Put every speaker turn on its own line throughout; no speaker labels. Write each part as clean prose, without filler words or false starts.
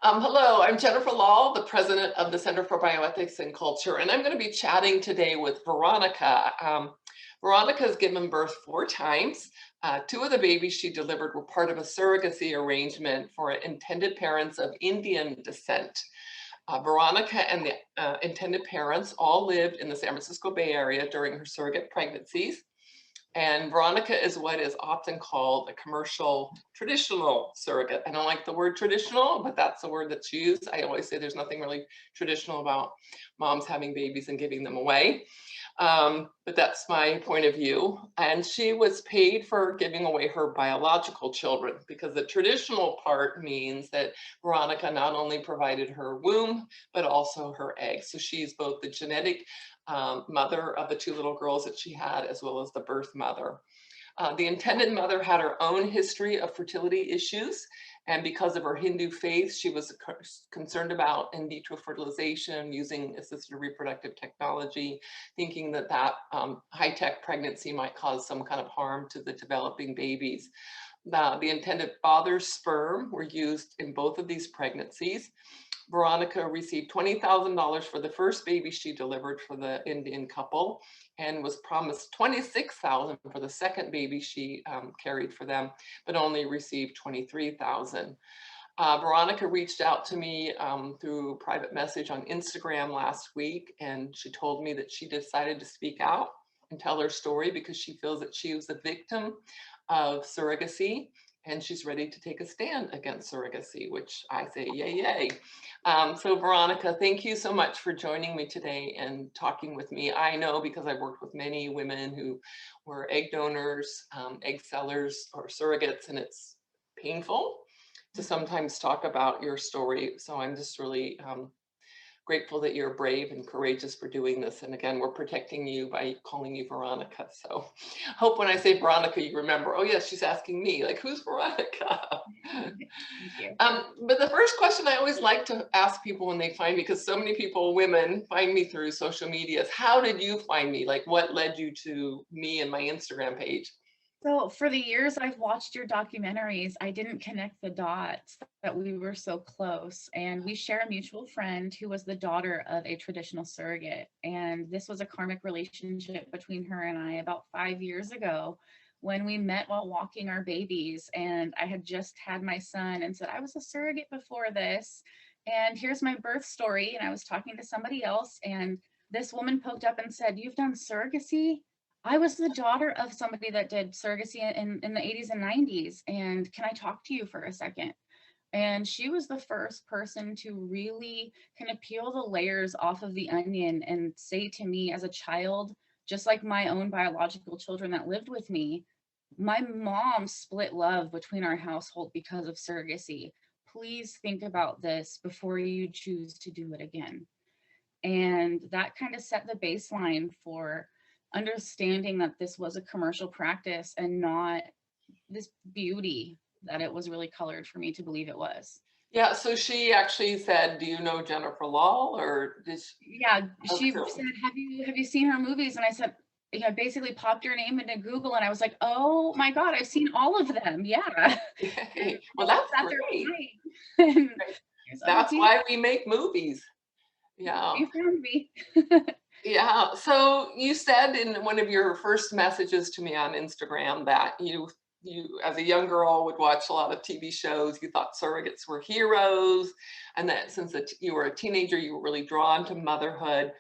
Hello, I'm Jennifer Lahl, the president of the Center for Bioethics and Culture, and I'm going to be chatting today with Veronica. Veronica has given birth 4 times. Two of the babies she delivered were part of a surrogacy arrangement for intended parents of Indian descent. Veronica and the intended parents all lived in the San Francisco Bay Area during her surrogate pregnancies. And Veronica is what is often called a commercial traditional surrogate. I don't like the word traditional, but that's the word that's used. I always say there's nothing really traditional about moms having babies and giving them away. But that's my point of view. And she was paid for giving away her biological children because the traditional part means that Veronica not only provided her womb, but also her eggs. So she's both the genetic mother of the 2 little girls that she had, as well as the birth mother. The intended mother had her own history of fertility issues, and because of her Hindu faith, she was concerned about in vitro fertilization using assisted reproductive technology, thinking that high-tech pregnancy might cause some kind of harm to the developing babies. The intended father's sperm were used in both of these pregnancies. Veronica received $20,000 for the first baby she delivered for the Indian couple and was promised $26,000 for the second baby she carried for them, but only received $23,000. Veronica reached out to me through private message on Instagram last week, and she told me that she decided to speak out and tell her story because she feels that she was a victim of surrogacy and she's ready to take a stand against surrogacy, which I say yay, yay. So Veronica, thank you so much for joining me today and talking with me. I know because I've worked with many women who were egg donors, egg sellers, or surrogates, and it's painful to sometimes talk about your story. So I'm just really grateful that you're brave and courageous for doing this. And again, we're protecting you by calling you Veronica. So hope when I say Veronica, you remember, oh yes, she's asking me, like, who's Veronica?
Thank you.
But the first question I always like to ask people when they find me, because so many people, women, find me through social media, is how did you find me? Like, what led you to me and my Instagram page?
So for the years I've watched your documentaries, I didn't connect the dots that we were so close. And we share a mutual friend who was the daughter of a traditional surrogate. And this was a karmic relationship between her and I about 5 years ago when we met while walking our babies. And I had just had my son and said, I was a surrogate before this. And here's my birth story. And I was talking to somebody else, and this woman poked up and said, "You've done surrogacy?" I was the daughter of somebody that did surrogacy in the 80s and 90s. And can I talk to you for a second? And she was the first person to really kind of peel the layers off of the onion and say to me as a child, just like my own biological children that lived with me, my mom split love between our household because of surrogacy. Please think about this before you choose to do it again. And that kind of set the baseline for understanding that this was a commercial practice and not this beauty that it was really colored for me to believe it was.
Yeah, so she actually said, do you know Jennifer Lahl, or did she?
Yeah, she
Okay.
said, have you seen her movies? And I said, yeah, basically popped your name into Google, and I was like, oh my God, I've seen all of them. Yeah. And
Yay. Well,
I
that's
sat there
great.
crying. And
Right.
here's, oh,
That's
see,
why we make movies. Yeah.
you found me.
Yeah. So you said in one of your first messages to me on Instagram that you as a young girl would watch a lot of TV shows. You thought surrogates were heroes, and that since you were a teenager, you were really drawn to motherhood.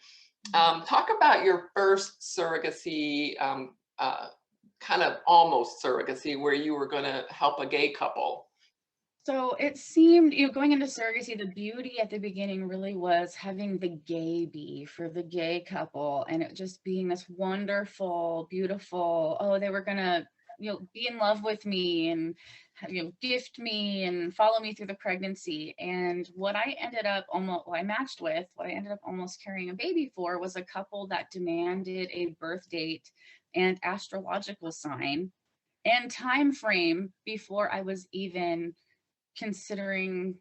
Talk about your first surrogacy, kind of almost surrogacy, where you were going to help a gay couple.
So it seemed, going into surrogacy, the beauty at the beginning really was having the gay be for the gay couple, and it just being this wonderful, beautiful, oh, they were gonna, be in love with me and, gift me and follow me through the pregnancy. And what I ended up I matched with, what I ended up almost carrying a baby for was a couple that demanded a birth date and astrological sign and time frame before I was even considering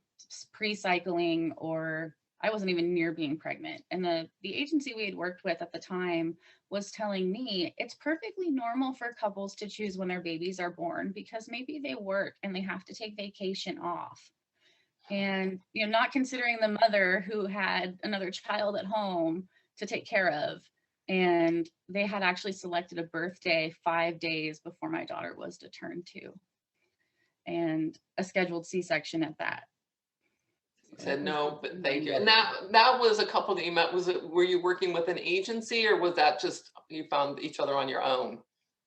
pre-cycling, or I wasn't even near being pregnant. And the agency we had worked with at the time was telling me it's perfectly normal for couples to choose when their babies are born because maybe they work and they have to take vacation off. And, not considering the mother who had another child at home to take care of. And they had actually selected a birthday 5 days before my daughter was to turn 2, and a scheduled C-section at that.
You
So it
said
was
no, but thank you. And
horrendous.
that was a couple that you met. Were you working with an agency, or was that just you found each other on your own?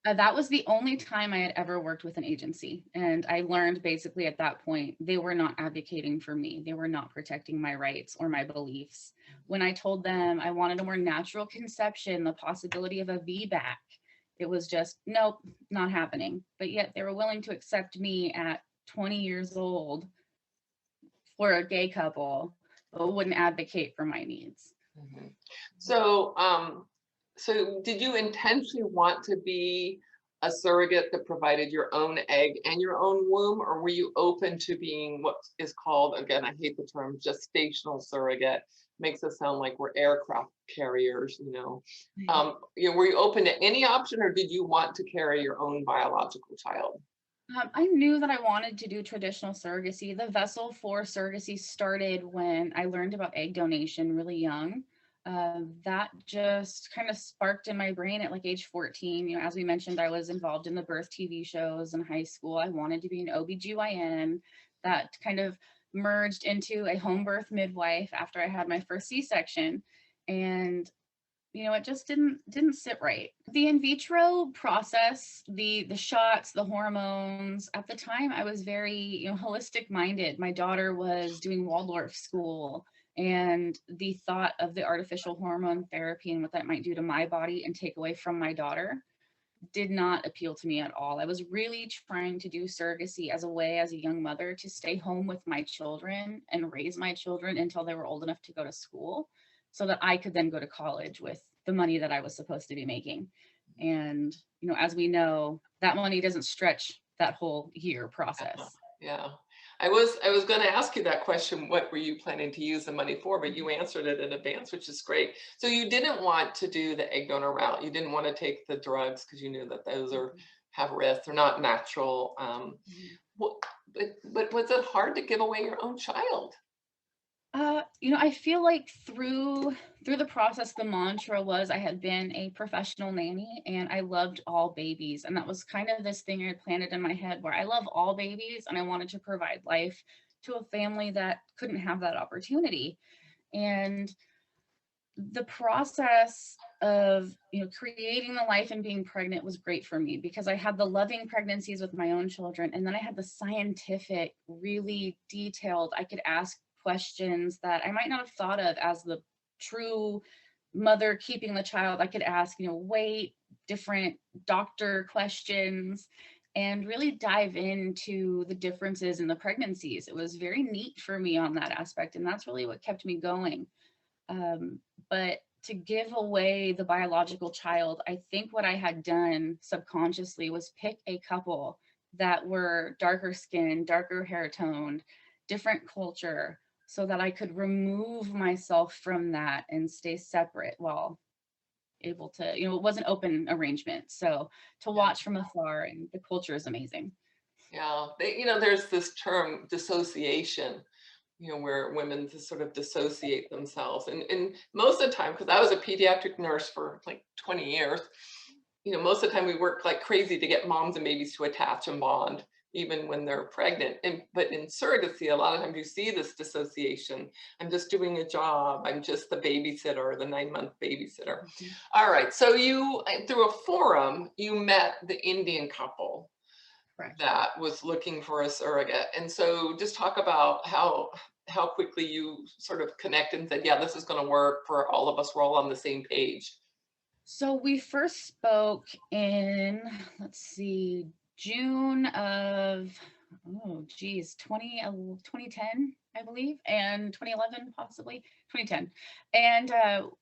That was the only time I had ever worked with an agency. And I learned basically at that point, they were not advocating for me. They were not protecting my rights or my beliefs. When I told them I wanted a more natural conception, the possibility of a VBAC, it was just, nope, not happening. But yet they were willing to accept me at 20 years old for a gay couple, but wouldn't advocate for my needs.
Mhm. So, so did you intentionally want to be a surrogate that provided your own egg and your own womb, or were you open to being what is called, again, I hate the term, gestational surrogate? Makes us sound like we're aircraft carriers, you know. Were you open to any option, or did you want to carry your own biological child?
I knew that I wanted to do traditional surrogacy. The vessel for surrogacy started when I learned about egg donation really young. That just kind of sparked in my brain at like age 14. As we mentioned, I was involved in the birth TV shows in high school. I wanted to be an OBGYN. That kind of merged into a home birth midwife after I had my first C-section. And it just didn't sit right. The in vitro process, the shots, the hormones, at the time I was very, holistic minded. My daughter was doing Waldorf school, and the thought of the artificial hormone therapy and what that might do to my body and take away from my daughter did not appeal to me at all. I was really trying to do surrogacy as a way, as a young mother, to stay home with my children and raise my children until they were old enough to go to school, so that I could then go to college with the money that I was supposed to be making. And, as we know, that money doesn't stretch that whole year process.
Yeah. I was going to ask you that question, what were you planning to use the money for? But you answered it in advance, which is great. So you didn't want to do the egg donor route. You didn't want to take the drugs because you knew that those are have risks. They're not natural. What, but was it hard to give away your own child?
I feel like through the process, the mantra was I had been a professional nanny and I loved all babies. And that was kind of this thing I had planted in my head where I love all babies and I wanted to provide life to a family that couldn't have that opportunity. And the process of creating the life and being pregnant was great for me because I had the loving pregnancies with my own children, and then I had the scientific, really detailed, I could ask questions that I might not have thought of as the true mother keeping the child. I could ask weight, different doctor questions, and really dive into the differences in the pregnancies. It was very neat for me on that aspect, and that's really what kept me going. But to give away the biological child, I think what I had done subconsciously was pick a couple that were darker skin, darker hair toned, different culture, so that I could remove myself from that and stay separate while able to, it was an open arrangement. So to
Yeah.
watch from afar, and the culture is amazing.
Yeah. There's this term dissociation, where women just sort of dissociate themselves. And most of the time, because I was a pediatric nurse for like 20 years, most of the time we work like crazy to get moms and babies to attach and bond, even when they're pregnant. But in surrogacy, a lot of times you see this dissociation. I'm just doing a job. I'm just the babysitter, the 9-month babysitter.
Mhm.
All right. So you, through a forum, you met the Indian couple
Correct.
that was looking for a surrogate. And so just talk about how quickly you sort of connected and said, yeah, this is going to work for all of us. We're all on the same page.
So we first spoke in, let's see, June of, oh geez, 2010, I believe, and 2011 possibly, 2010. And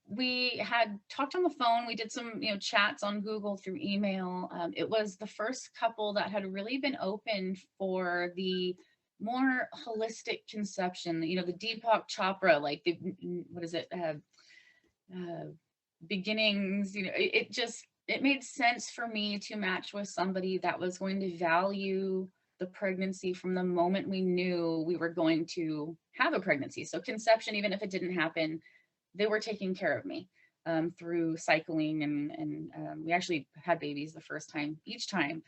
we had talked on the phone. We did some, chats on Google through email. It was the first couple that had really been open for the more holistic conception, the Deepak Chopra, like the, what is it? Uh, Beginnings, it made sense for me to match with somebody that was going to value the pregnancy from the moment we knew we were going to have a pregnancy. So conception, even if it didn't happen, they were taking care of me through cycling, and we actually had babies the first time, each time,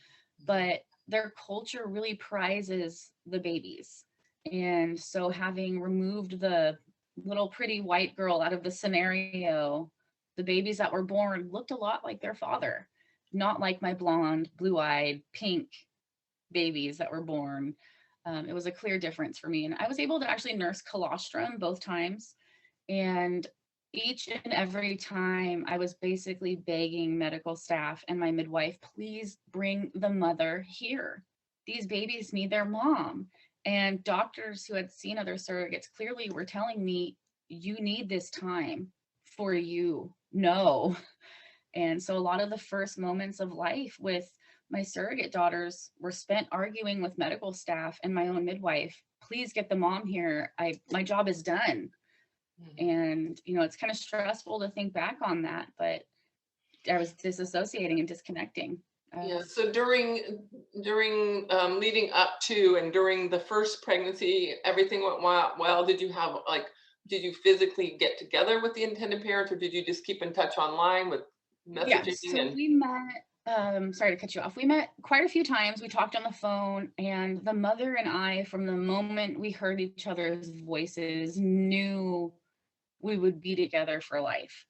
but their culture really prizes the babies. And so having removed the little pretty white girl out of the scenario, the babies that were born looked a lot like their father, not like my blonde, blue-eyed, pink babies that were born. It was a clear difference for me. And I was able to actually nurse colostrum both times. And each and every time I was basically begging medical staff and my midwife, please bring the mother here. These babies need their mom. And doctors who had seen other surrogates clearly were telling me, you need this time for you. No. And so a lot of the first moments of life with my surrogate daughters were spent arguing with medical staff and my own midwife, please get the mom here. My job is done. And, you know, it's kind of stressful to think back on that, but I was disassociating and disconnecting.
Yeah. So during leading up to and during the first pregnancy, everything went well. Did you have did you physically get together with the intended parents, or did you just keep in touch online with
Yeah,
messaging?
so
And
we met, sorry to cut you off. We met quite a few times. We talked on the phone, and the mother and I, from the moment we heard each other's voices, knew we would be together for life.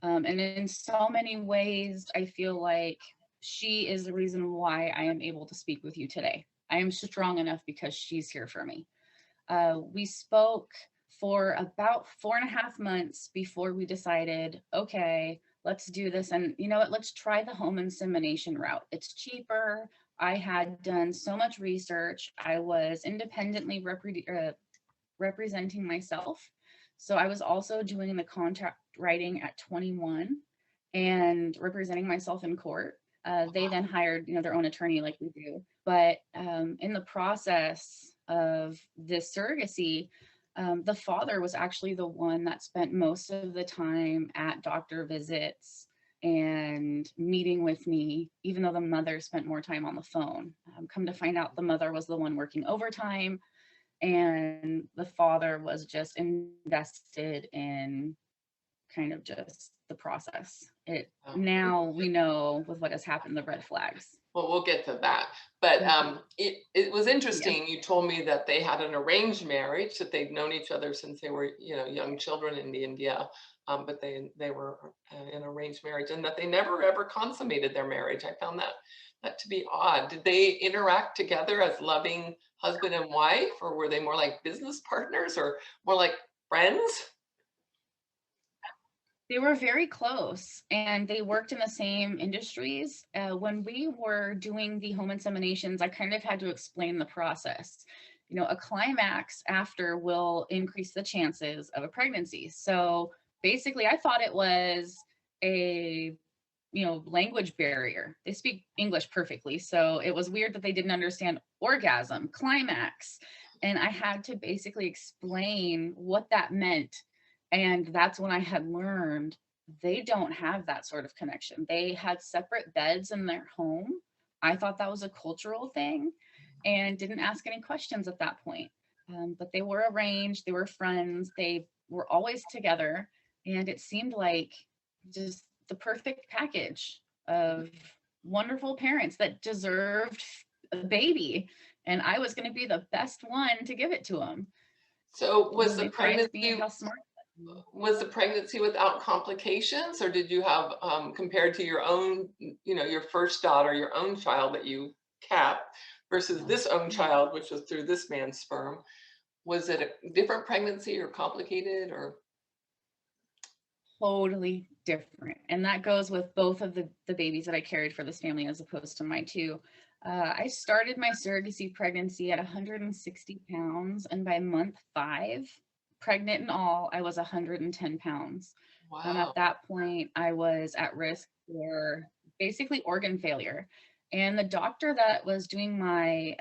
And in so many ways, I feel like she is the reason why I am able to speak with you today. I am strong enough because she's here for me. We spoke for about 4.5 months before we decided, okay, let's do this. And you know what, let's try the home insemination route. It's cheaper. I had done so much research. I was independently representing myself. So I was also doing the contract writing at 21 and representing myself in court. They then hired, you know, their own attorney like we do. But in the process of this surrogacy, the father was actually the one that spent most of the time at doctor visits and meeting with me, even though the mother spent more time on the phone. Come to find out, the mother was the one working overtime, and the father was just invested in kind of just the process. Now we know with what has happened, the red flags.
well, we'll get to that. But it was
Yeah.
interesting. You told me that they had an arranged marriage, that they'd known each other since they were, young children in India. But they were in arranged marriage, and that they never ever consummated their marriage. I found that to be odd. Did they interact together as loving husband and wife, or were they more like business partners, or more like friends?
They were very close and they worked in the same industries. When we were doing the home inseminations, I kind of had to explain the process. You know, a climax after will increase the chances of a pregnancy. So basically, I thought it was a language barrier. They speak English perfectly. So it was weird that they didn't understand orgasm, climax. And I had to basically explain what that meant. And that's when I had learned they don't have that sort of connection. They had separate beds in their home. I thought that was a cultural thing and didn't ask any questions at that point. But they were arranged, they were friends, they were always together. And it seemed like just the perfect package of wonderful parents that deserved a baby. And I was going to be the best one to give it to them.
So
They prized me and how smart.
was the pregnancy without complications, or did you have, compared to your own, your first daughter, your own child that you kept versus this own child, which was through this man's sperm, was it a different pregnancy or complicated, or?
Totally different. And that goes with both of the babies that I carried for this family as opposed to my two. I started my surrogacy pregnancy at 160 pounds, and by month 5, pregnant and all, I was 110 pounds.
Wow.
At that point, I was at risk for basically organ failure. And the doctor that was doing my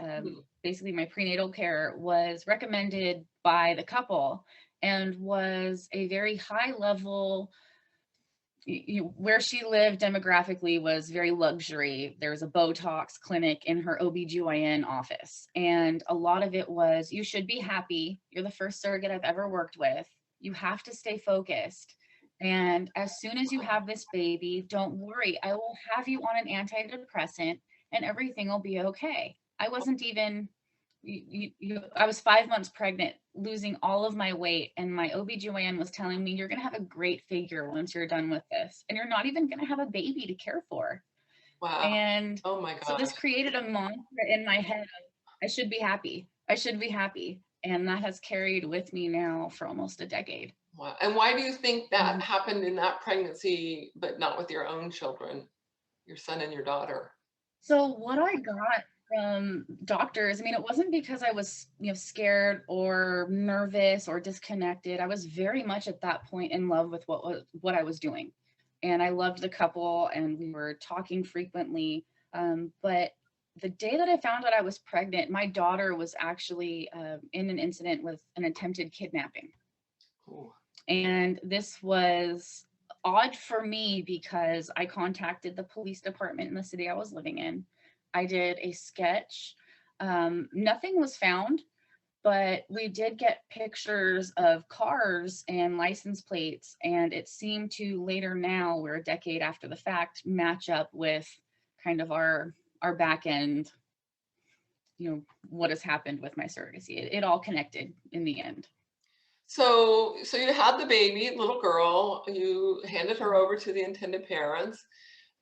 basically my prenatal care was recommended by the couple and was a very high level where she lived demographically was very luxury. There was a Botox clinic in her OBGYN office. And a lot of it was, you should be happy. You're the first surrogate I've ever worked with. You have to stay focused. And as soon as you have this baby, don't worry. I will have you on an antidepressant and everything will be okay. I wasn't even, I was 5 months pregnant, losing all of my weight. And my OBGYN was telling me, you're going to have a great figure once you're done with this. And you're not even going to have a baby to care for.
Wow.
And
Oh my
so this
gosh.
created a mantra in my head of, I should be happy. I should be happy. And that has carried with me now for almost a decade.
Wow. And why do you think that happened in that pregnancy, but not with your own children, your son and your daughter?
So what I got from doctors, I mean, it wasn't because I was, scared or nervous or disconnected. I was very much at that point in love with what I was doing. And I loved the couple and we were talking frequently. But the day that I found out I was pregnant, my daughter was actually in an incident with an attempted kidnapping.
Ooh.
And this was odd for me because I contacted the police department in the city I was living in. I did a sketch. Nothing was found, but we did get pictures of cars and license plates. And it seemed to later now, we're a decade after the fact, match up with kind of our back end, what has happened with my surrogacy. It all connected in the end.
So you had the baby, little girl, you handed her over to the intended parents.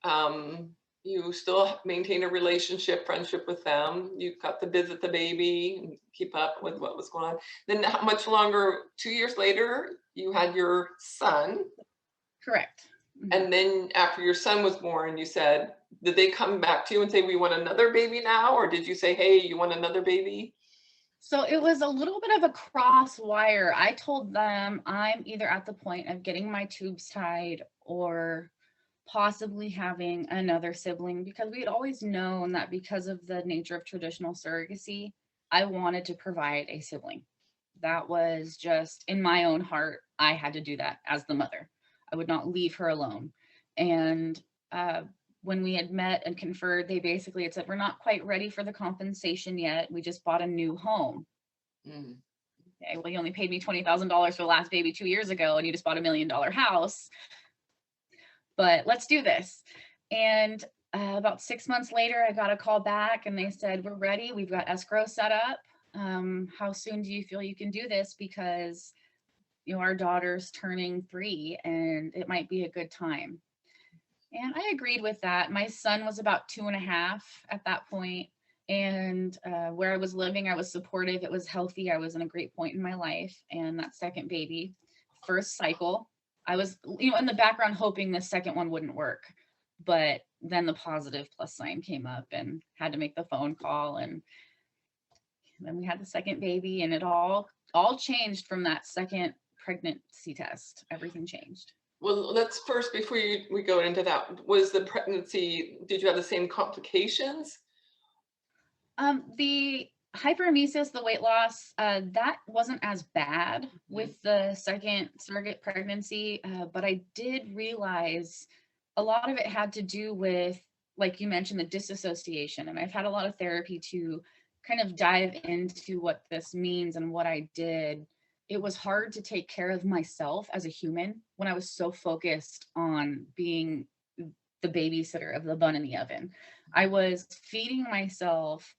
Um, you still maintain a relationship, friendship with them. You got to visit the baby and keep up with what was going on. Then how much longer, 2 years later, you had your son.
Correct.
And then after your son was born, you said, did they come back to you and say, we want another baby now? Or did you say, hey, you want another baby?
So it was a little bit of a cross wire. I told them I'm either at the point of getting my tubes tied or possibly having another sibling, because we had always known that because of the nature of traditional surrogacy, I wanted to provide a sibling. That was just in my own heart. I had to do that as the mother. I would not leave her alone. And when we had met and conferred, they basically had said, we're not quite ready for the compensation yet. We just bought a new home.
Mm.
Okay, well, you only paid me $20,000 for the last baby 2 years ago, and you just bought $1 million house. But let's do this. And about 6 months later, I got a call back and they said, we're ready. We've got escrow set up. How soon do you feel you can do this? Because, our daughter's turning 3 and it might be a good time. And I agreed with that. My son was about 2.5 at that point. And where I was living, I was supportive. It was healthy. I was in a great point in my life. And that second baby, first cycle, I was, in the background hoping the second one wouldn't work. But then the positive plus sign came up and had to make the phone call. And then we had the second baby, and it all changed from that second pregnancy test. Everything changed.
Well, let's first, before we go into that, was the pregnancy, did you have the same complications?
The hyperemesis, the weight loss, that wasn't as bad with the second surrogate pregnancy, but I did realize a lot of it had to do with, like you mentioned, the disassociation. And I've had a lot of therapy to kind of dive into what this means and what I did. It was hard to take care of myself as a human when I was so focused on being the babysitter of the bun in the oven. I was feeding myself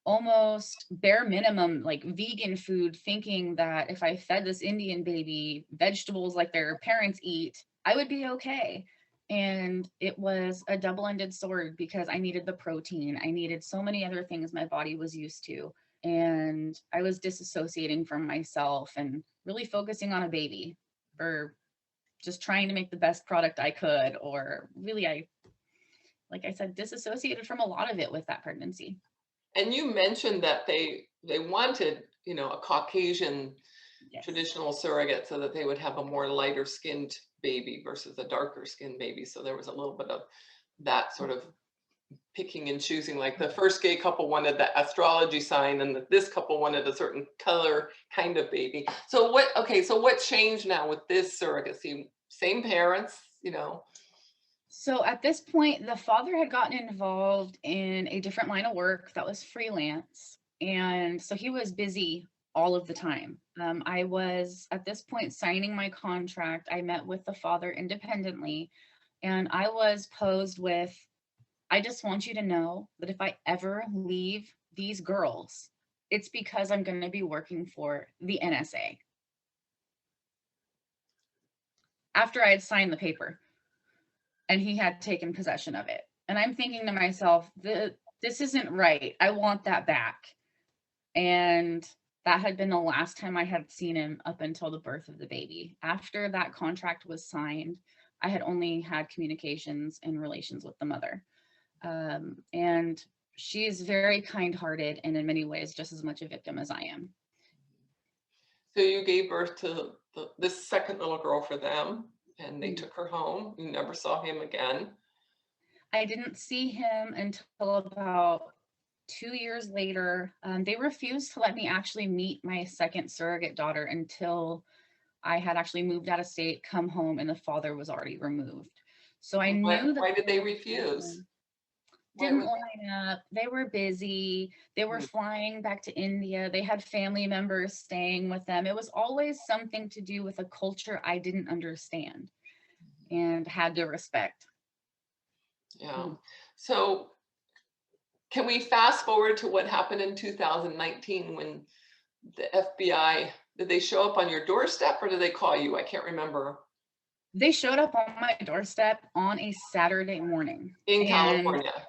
almost bare minimum, like vegan food, thinking that if I fed this Indian baby vegetables like their parents eat, I would be okay. And it was a double-ended sword because I needed the protein. I needed so many other things my body was used to. And I was disassociating from myself and really focusing on a baby, or just trying to make the best product I could, or really, like I said, disassociated from a lot of it with that pregnancy.
And you mentioned that they wanted, a Caucasian
Yes.
traditional surrogate so that they would have a more lighter skinned baby versus a darker skinned baby. So there was a little bit of that sort of picking and choosing. Like the first gay couple wanted the astrology sign, and this couple wanted a certain color kind of baby. So what changed now with this surrogacy? Same parents, you know?
So at this point, the father had gotten involved in a different line of work that was freelance. And so he was busy all of the time. I was at this point signing my contract. I met with the father independently, and I was posed with, I just want you to know that if I ever leave these girls, it's because I'm going to be working for the NSA. After I had signed the paper and he had taken possession of it. And I'm thinking to myself, this isn't right. I want that back. And that had been the last time I had seen him up until the birth of the baby. After that contract was signed, I had only had communications and relations with the mother. And she's very kind-hearted and in many ways just as much a victim as I am.
So you gave birth to this second little girl for them, and they
Mm.
took her home. You never saw him again.
I didn't see him until about 2 years later. They refused to let me actually meet my second surrogate daughter until I had actually moved out of state, come home, and the father was already removed. So I knew that
Why did
there
they
was
refuse?
something
Why
didn't
was
line up. They were busy. They were
Mm.
flying back to India. They had family members staying with them. It was always something to do with a culture I didn't understand and had to respect.
Yeah.
Mm.
So can we fast forward to what happened in 2019 when the FBI, did they show up on your doorstep or did they call you? I can't remember.
They showed up on my doorstep on a Saturday morning
In
and
California.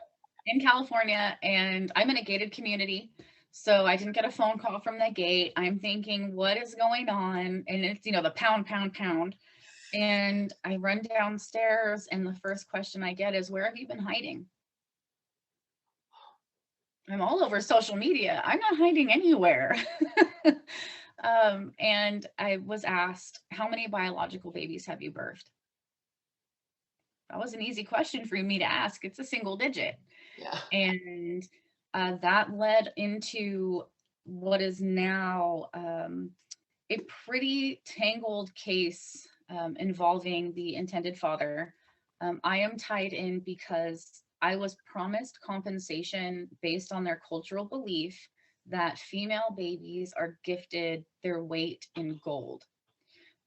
in California, and I'm in a gated community. So I didn't get a phone call from the gate. I'm thinking, what is going on? And it's, the pound, pound, pound. And I run downstairs, and the first question I get is, where have you been hiding? I'm all over social media. I'm not hiding anywhere. And I was asked, how many biological babies have you birthed? That was an easy question for me to ask. It's a single digit.
Yeah.
And that led into what is now a pretty tangled case involving the intended father. I am tied in because I was promised compensation based on their cultural belief that female babies are gifted their weight in gold.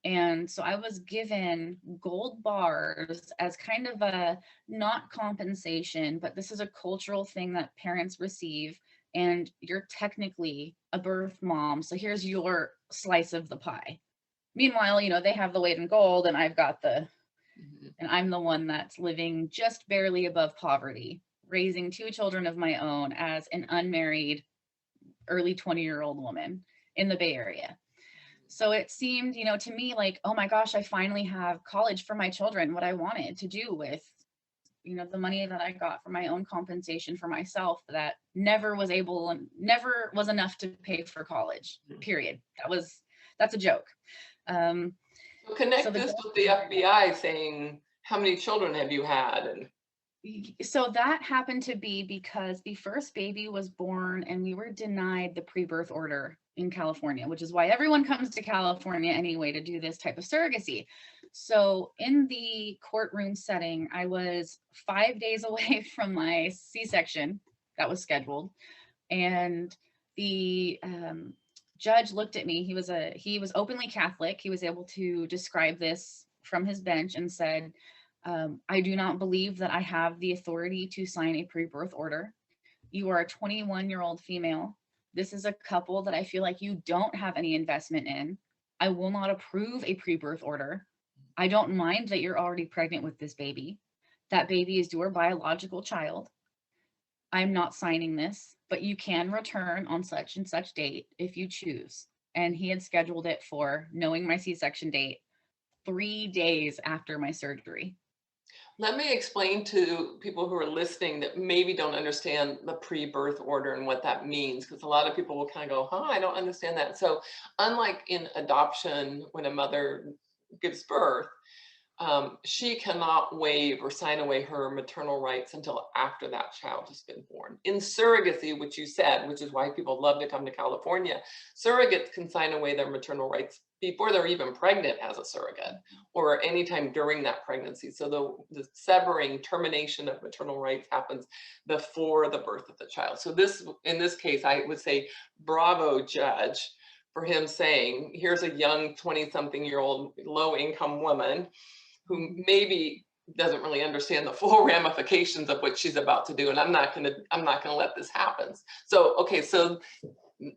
And so I was given gold bars as kind of a not compensation, but this is a cultural thing that parents receive. And you're technically a birth mom. So here's your slice of the pie. Meanwhile, they have the weight in gold and I've got and I'm the one that's living just barely above poverty, raising 2 children of my own as an unmarried, early 20-year-old woman in the Bay Area. So it seemed, to me like, oh my gosh, I finally have college for my children, what I wanted to do with, the money that I got for my own compensation for myself that never was enough to pay for college, period. That's a joke.
So
So
connect
the
this
gold
with the FBI saying, how many children have you had? And
So that happened to be because the first baby was born and we were denied the pre-birth order in California, which is why everyone comes to California anyway to do this type of surrogacy. So in the courtroom setting, I was 5 days away from my C-section that was scheduled. And the judge looked at me. He was openly Catholic. He was able to describe this from his bench and said, I do not believe that I have the authority to sign a pre-birth order. You are a 21-year-old female. This is a couple that I feel like you don't have any investment in. I will not approve a pre-birth order. I don't mind that you're already pregnant with this baby. That baby is your biological child. I'm not signing this, but you can return on such and such date if you choose. And he had scheduled it for, knowing my C-section date, 3 days after my surgery.
let me explain to people who are listening that maybe don't understand the pre-birth order and what that means, because a lot of people will kind of go, huh, I don't understand that. So unlike in adoption, when a mother gives birth, she cannot waive or sign away her maternal rights until after that child has been born. In surrogacy, which you said, which is why people love to come to California, surrogates can sign away their maternal rights before they're even pregnant as a surrogate, or anytime during that pregnancy. So the severing, termination of maternal rights happens before the birth of the child. So this, in this case, I would say, bravo, judge, for him saying, here's a young 20-something-year-old low-income woman who maybe doesn't really understand the full ramifications of what she's about to do, and I'm not gonna let this happen. So okay, so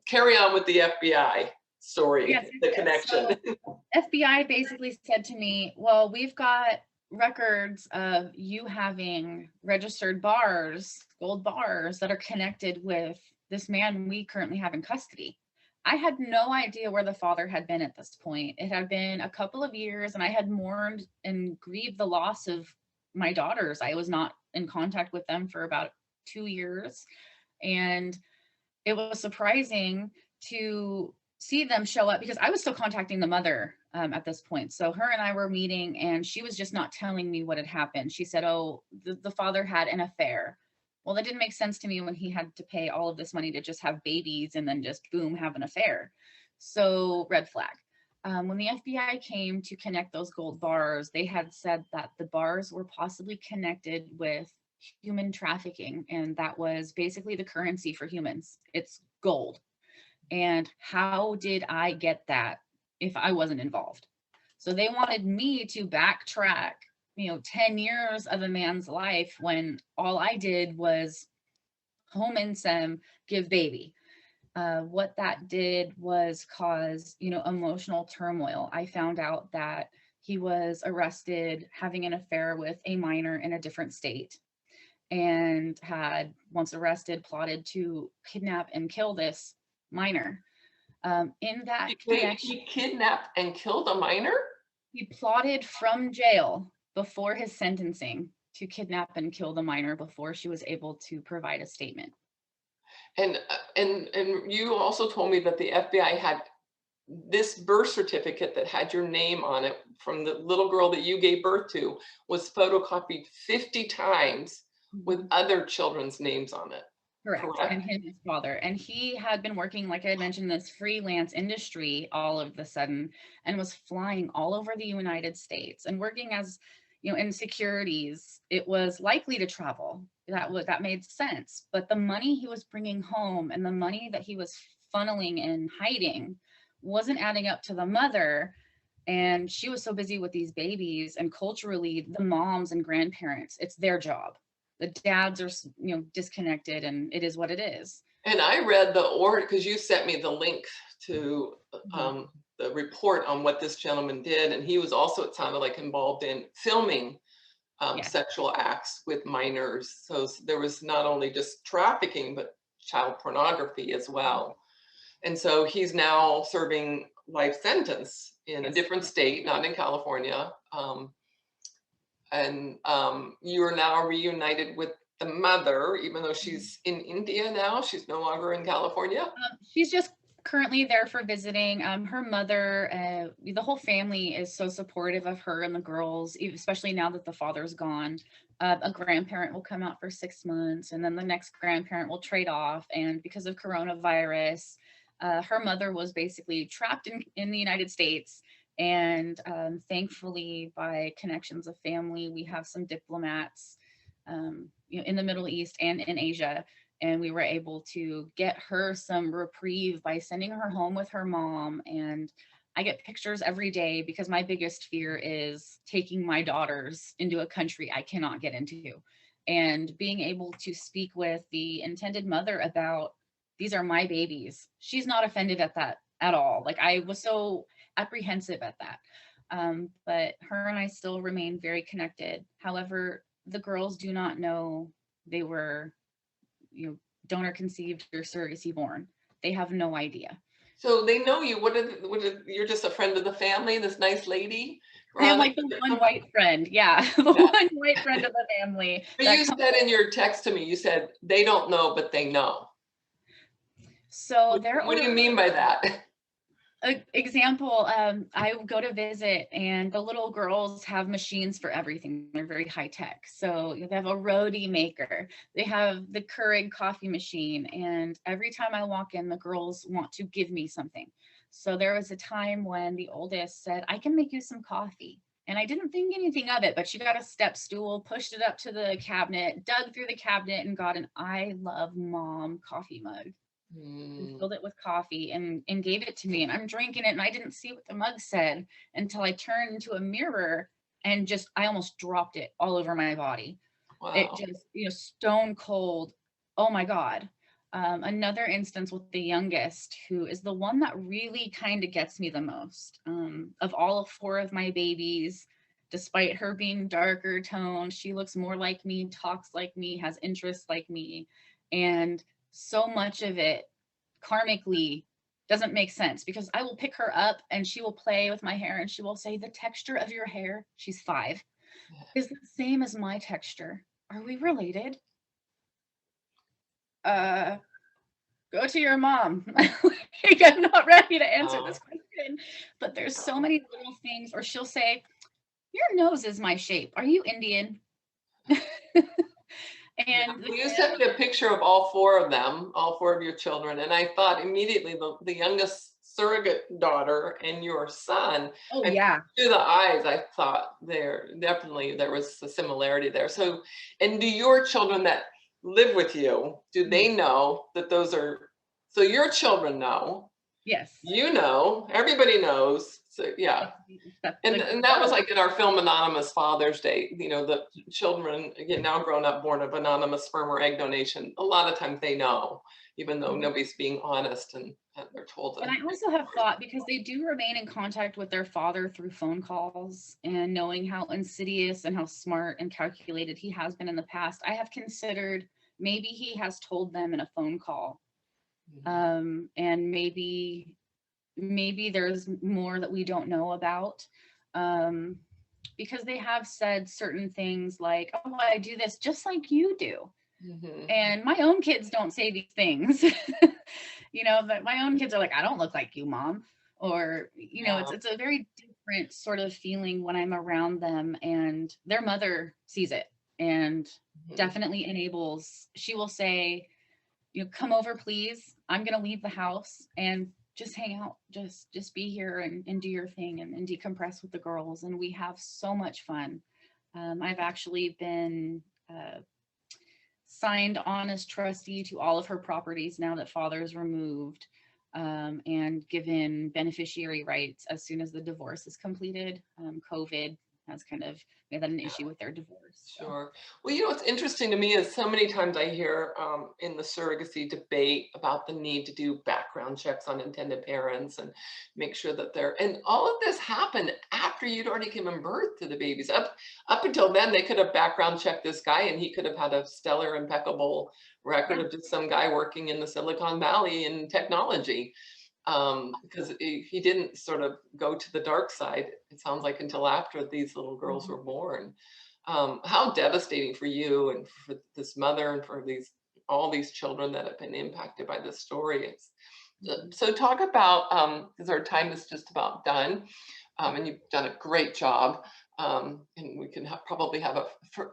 carry on with the FBI story,
Yes,
the connection.
so FBI basically said to me, well, we've got records of you having registered bars, gold bars that are connected with this man we currently have in custody. I had no idea where the father had been at this point. It had been a couple of years and I had mourned and grieved the loss of my daughters. I was not in contact with them for about 2 years. And it was surprising to see them show up because I was still contacting the mother at this point. So her and I were meeting and she was just not telling me what had happened. She said, oh, the father had an affair. Well, that didn't make sense to me when he had to pay all of this money to just have babies and then just boom, have an affair. So red flag. When the FBI came to connect those gold bars, they had said that the bars were possibly connected with human trafficking. And that was basically the currency for humans. It's gold. And how did I get that if I wasn't involved? So they wanted me to backtrack, 10 years of a man's life when all I did was home income, give baby. What that did was cause, emotional turmoil. I found out that he was arrested having an affair with a minor in a different state and had, once arrested, plotted to kidnap and kill this minor. In that connection,
He kidnapped and killed a minor?
he plotted from jail before his sentencing to kidnap and kill the minor before she was able to provide a statement.
And you also told me that the FBI had this birth certificate that had your name on it from the little girl that you gave birth to was photocopied 50 times with other children's names on it.
Correct. And his father. And he had been working, like I had mentioned, this freelance industry all of a sudden and was flying all over the United States and working as, in securities. It was likely to travel. That made sense. But the money he was bringing home and the money that he was funneling and hiding wasn't adding up to the mother. And she was so busy with these babies, and culturally, the moms and grandparents, it's their job. The dads are, disconnected, and it is what it is.
And I read the order because you sent me the link to the report on what this gentleman did. And he was also, it sounded like, involved in filming sexual acts with minors. So there was not only just trafficking, but child pornography as well. And so he's now serving life sentence in a different state, not in California. And you are now reunited with the mother, even though she's in India now. She's no longer in California.
She's just currently there for visiting. Her mother, the whole family is so supportive of her and the girls, especially now that the father's gone. A grandparent will come out for 6 months, and then the next grandparent will trade off. And because of coronavirus, her mother was basically trapped in the United States. And thankfully, by connections of family, we have some diplomats in the Middle East and in Asia. And we were able to get her some reprieve by sending her home with her mom. And I get pictures every day because my biggest fear is taking my daughters into a country I cannot get into. And being able to speak with the intended mother about, these are my babies. She's not offended at that at all. Like, I was so apprehensive at that. But her and I still remain very connected. However, the girls do not know they were, donor conceived or surrogacy born. They have no idea.
So they know you. You're just a friend of the family, this nice lady?
I'm like the one white friend. Yeah, the one white friend of the family.
But you said in your text to me, you said they don't know, but they know.
So
what do you mean by that?
Example, I go to visit and the little girls have machines for everything. They're very high tech. So they have a roti maker. They have the Keurig coffee machine. And every time I walk in, the girls want to give me something. So there was a time when the oldest said, I can make you some coffee. And I didn't think anything of it, but she got a step stool, pushed it up to the cabinet, dug through the cabinet, and got an I love mom coffee mug and
Mm.
filled it with coffee and gave it to me. And I'm drinking it and I didn't see what the mug said until I turned into a mirror and just, I almost dropped it all over my body. It
Wow.
just, stone cold. Oh my God. Another instance with the youngest, who is the one that really kind of gets me the most. Of all of four of my babies, despite her being darker toned, she looks more like me, talks like me, has interests like me. And so much of it karmically doesn't make sense because I will pick her up and she will play with my hair and she will say, the texture of your hair, she's 5, is the same as my texture. Are we related? Uh, Go to your mom. Like, I'm not ready to answer
Wow.
this question. But there's so many little things, or she'll say, your nose is my shape. Are you Indian?
Yeah.
And
Well, you sent me a picture of all four of them, all four of your children, and I thought immediately the youngest surrogate daughter and your son.
oh
And
yeah,
through the eyes, I thought there was a similarity there. So, and do your children that live with you, do
mhm,
they know that those are, so your children know,
yes.
you know, everybody knows. So yeah. And
Like,
that was
oh,
like in our film Anonymous Father's Day, the children, again, now grown up, born of anonymous sperm or egg donation. A lot of times they know, even though
mhm.
nobody's being honest and they're told
And
to.
I also have thought, because they do remain in contact with their father through phone calls, and knowing how insidious and how smart and calculated he has been in the past, I have considered maybe he has told them in a phone call. And maybe there's more that we don't know about. Um, because they have said certain things like, oh, I do this just like you do.
Mhm.
And my own kids don't say these things. That my own kids are like, I don't look like you, mom. Or,
Yeah.
it's a very different sort of feeling when I'm around them and their mother sees it and
Mhm.
definitely enables. She will say, come over, please. I'm gonna leave the house and just hang out, just be here and do your thing and decompress with the girls. And we have so much fun. I've actually been signed on as trustee to all of her properties now that father is removed, and given beneficiary rights as soon as the divorce is completed. COVID has kind of made that an issue with their divorce. So.
Sure. Well, what's interesting to me is so many times I hear in the surrogacy debate about the need to do background checks on intended parents and make sure that and all of this happened after you'd already given birth to the babies. Up until then, they could have background checked this guy and he could have had a stellar, impeccable record
Yeah.
of just some guy working in the Silicon Valley in technology. Because he didn't sort of go to the dark side, it sounds like, until after these little girls
Mhm.
were born. How devastating for you and for this mother and for all these children that have been impacted by this story.
Mhm.
So talk about, because our time is just about done, and you've done a great job, and we can probably have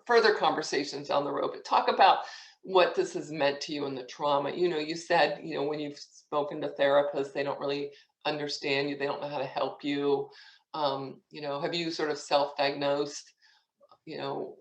further conversations down the road, but talk about what this has meant to you and the trauma. You said, when you've spoken to therapists, they don't really understand you, they don't know how to help you. Have you sort of self-diagnosed? Or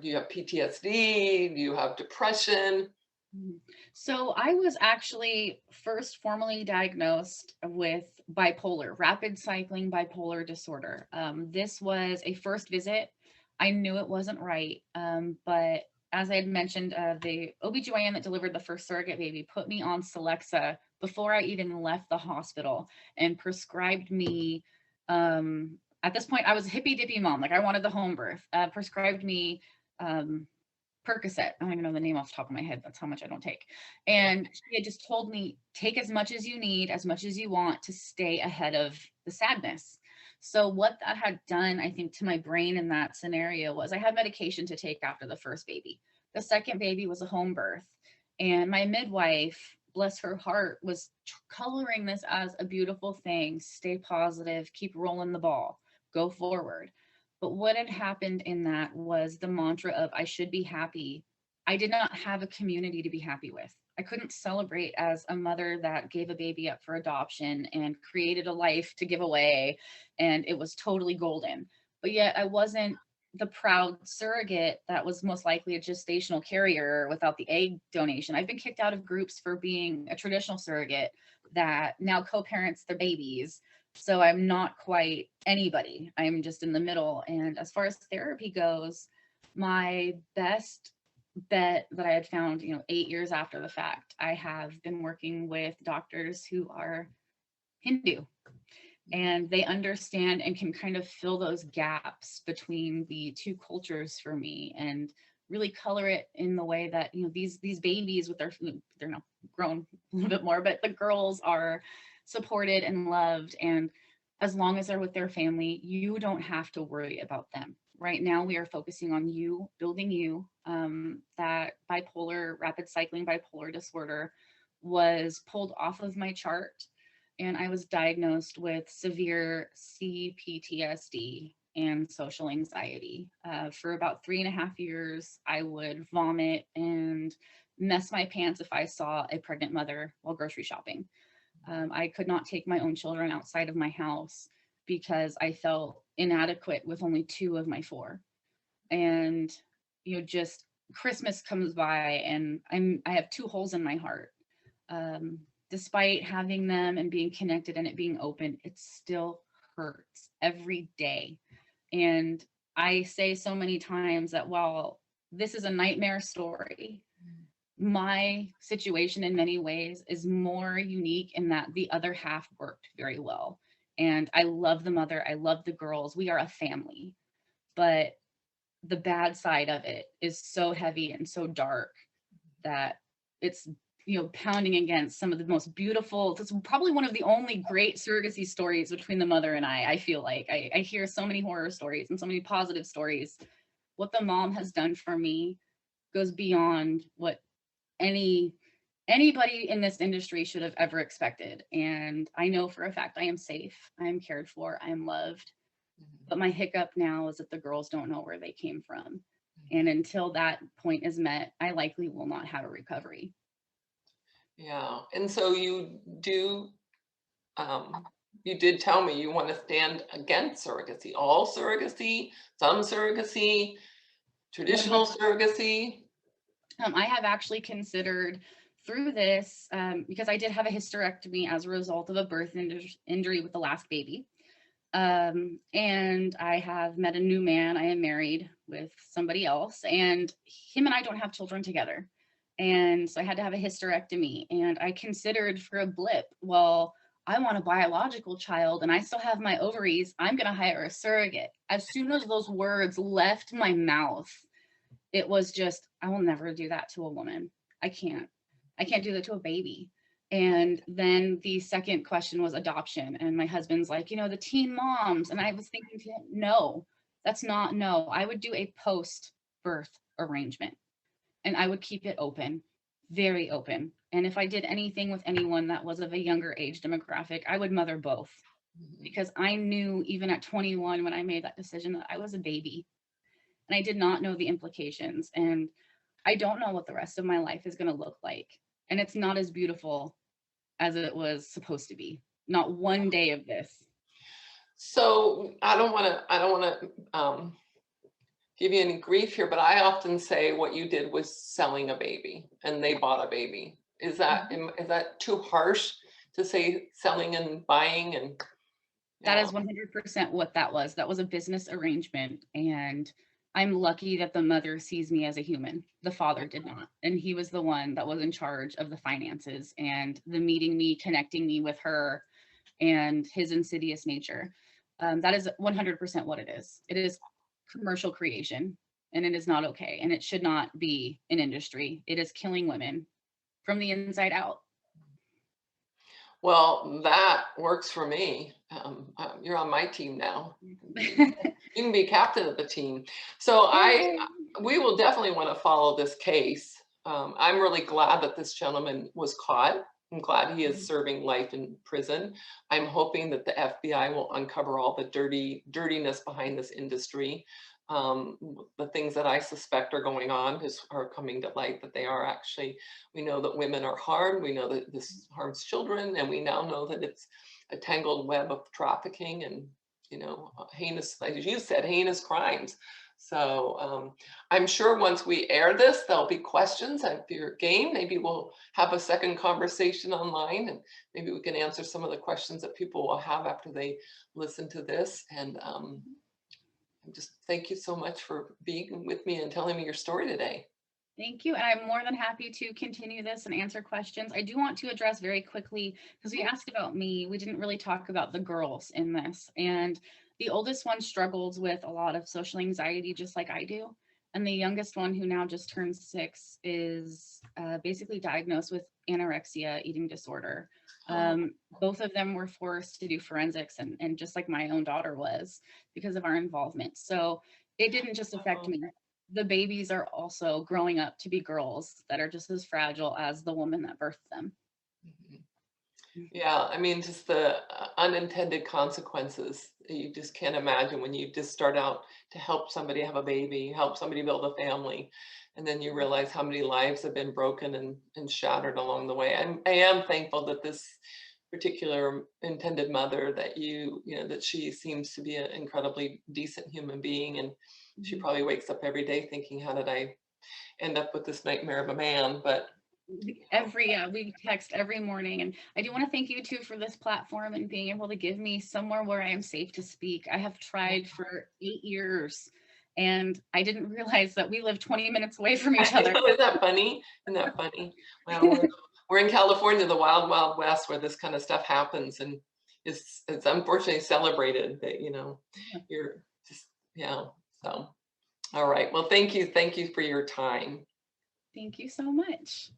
do you have PTSD? Do you have depression?
Mhm. So I was actually first formally diagnosed with bipolar, rapid cycling bipolar disorder. This was a first visit. I knew it wasn't right. But as I had mentioned, the OBGYN that delivered the first surrogate baby put me on Celexa before I even left the hospital and prescribed me. At this point, I was a hippy dippy mom. Like, I wanted the home birth. Prescribed me um, Percocet. I don't even know the name off the top of my head. That's how much I don't take. And she had just told me, take as much as you need, as much as you want to stay ahead of the sadness. So what that had done, I think, to my brain in that scenario was I had medication to take after the first baby. The second baby was a home birth. And my midwife, bless her heart, was coloring this as a beautiful thing. Stay positive, keep rolling the ball, go forward. But what had happened in that was the mantra of I should be happy. I did not have a community to be happy with. I couldn't celebrate as a mother that gave a baby up for adoption and created a life to give away, and it was totally golden. But yet I wasn't the proud surrogate that was most likely a gestational carrier without the egg donation. I've been kicked out of groups for being a traditional surrogate that now co-parents their babies. So I'm not quite anybody. I'm just in the middle. And as far as therapy goes, my best bet that I had found, 8 years after the fact, I have been working with doctors who are Hindu, and they understand and can kind of fill those gaps between the two cultures for me, and really color it in the way that, these babies with they're now grown a little bit more, but the girls are supported and loved. And as long as they're with their family, you don't have to worry about them. Right now, we are focusing on you, building you. That bipolar, rapid cycling bipolar disorder was pulled off of my chart, and I was diagnosed with severe CPTSD and social anxiety. For about 3.5 years, I would vomit and mess my pants if I saw a pregnant mother while grocery shopping. I could not take my own children outside of my house because I felt inadequate with only 2 of my 4. And, just Christmas comes by and I have 2 holes in my heart. Despite having them and being connected and it being open, it still hurts every day. And I say so many times that while this is a nightmare story, my situation in many ways is more unique in that the other half worked very well. And I love the mother, I love the girls, we are a family. But the bad side of it is so heavy and so dark that it's, pounding against some of the most beautiful, that's probably one of the only great surrogacy stories between the mother and I feel like. I hear so many horror stories and so many positive stories. What the mom has done for me goes beyond what anybody in this industry should have ever expected. And I know for a fact I am safe, I am cared for, I am loved. But my hiccup now is that the girls don't know where they came from. And until that point is met, I likely will not have a recovery.
Yeah. And so you did tell me you want to stand against surrogacy, all surrogacy, some surrogacy, traditional surrogacy.
I have actually considered through this, because I did have a hysterectomy as a result of a birth injury with the last baby. And I have met a new man. I am married with somebody else, and him and I don't have children together. And so I had to have a hysterectomy, and I considered for a blip, well, I want a biological child and I still have my ovaries, I'm going to hire a surrogate. As soon as those words left my mouth, it was just, I will never do that to a woman. I can't do that to a baby. And then the second question was adoption. And my husband's like, the teen moms. And I was thinking to him, no, that's not, no. I would do a post-birth arrangement and I would keep it open, very open. And if I did anything with anyone that was of a younger age demographic, I would mother both, because I knew even at 21 when I made that decision that I was a baby and I did not know the implications. And I don't know what the rest of my life is going to look like. And it's not as beautiful as it was supposed to be. Not one day of this.
So I don't want to give you any grief here, but I often say what you did was selling a baby and they bought a baby. Is that too harsh to say selling and buying? And
that is 100% what that was. That was a business arrangement. And I'm lucky that the mother sees me as a human. The father did not. And he was the one that was in charge of the finances and the meeting me, connecting me with her, and his insidious nature. That is 100% what it is. It is commercial creation, and it is not okay. And it should not be an industry. It is killing women from the inside out.
Well, that works for me. You're on my team now. You can be captain of the team. So we will definitely want to follow this case. I'm really glad that this gentleman was caught. I'm glad he is serving life in prison. I'm hoping that the FBI will uncover all the dirtiness behind this industry. The things that I suspect are going on are coming to light, that they are actually, we know that women are harmed, we know that this harms children, and we now know that it's a tangled web of trafficking and, heinous, like you said, heinous crimes. So I'm sure once we air this, there'll be questions. If you're game, maybe we'll have a second conversation online, and maybe we can answer some of the questions that people will have after they listen to this. And just thank you so much for being with me and telling me your story today.
Thank you. And I'm more than happy to continue this and answer questions. I do want to address very quickly, because we asked about me, we didn't really talk about the girls in this. And the oldest one struggles with a lot of social anxiety, just like I do. And the youngest one, who now just turned 6, is basically diagnosed with anorexia, eating disorder. Both of them were forced to do forensics, and just like my own daughter was, because of our involvement. So it didn't just affect me. The babies are also growing up to be girls that are just as fragile as the woman that birthed them.
Yeah, I mean, just the unintended consequences. You just can't imagine when you just start out to help somebody have a baby, help somebody build a family, and then you realize how many lives have been broken and shattered along the way. I am thankful that this particular intended mother, that that she seems to be an incredibly decent human being, and she probably wakes up every day thinking, how did I end up with this nightmare of a man? But
we text every morning. And I do want to thank you too for this platform and being able to give me somewhere where I am safe to speak. I have tried for 8 years, and I didn't realize that we live 20 minutes away from each other.
Isn't that funny? Isn't that funny? Well, we're in California, the wild, wild west, where this kind of stuff happens, and it's unfortunately celebrated that, you're just, so. All right. Well, thank you. Thank you for your time.
Thank you so much.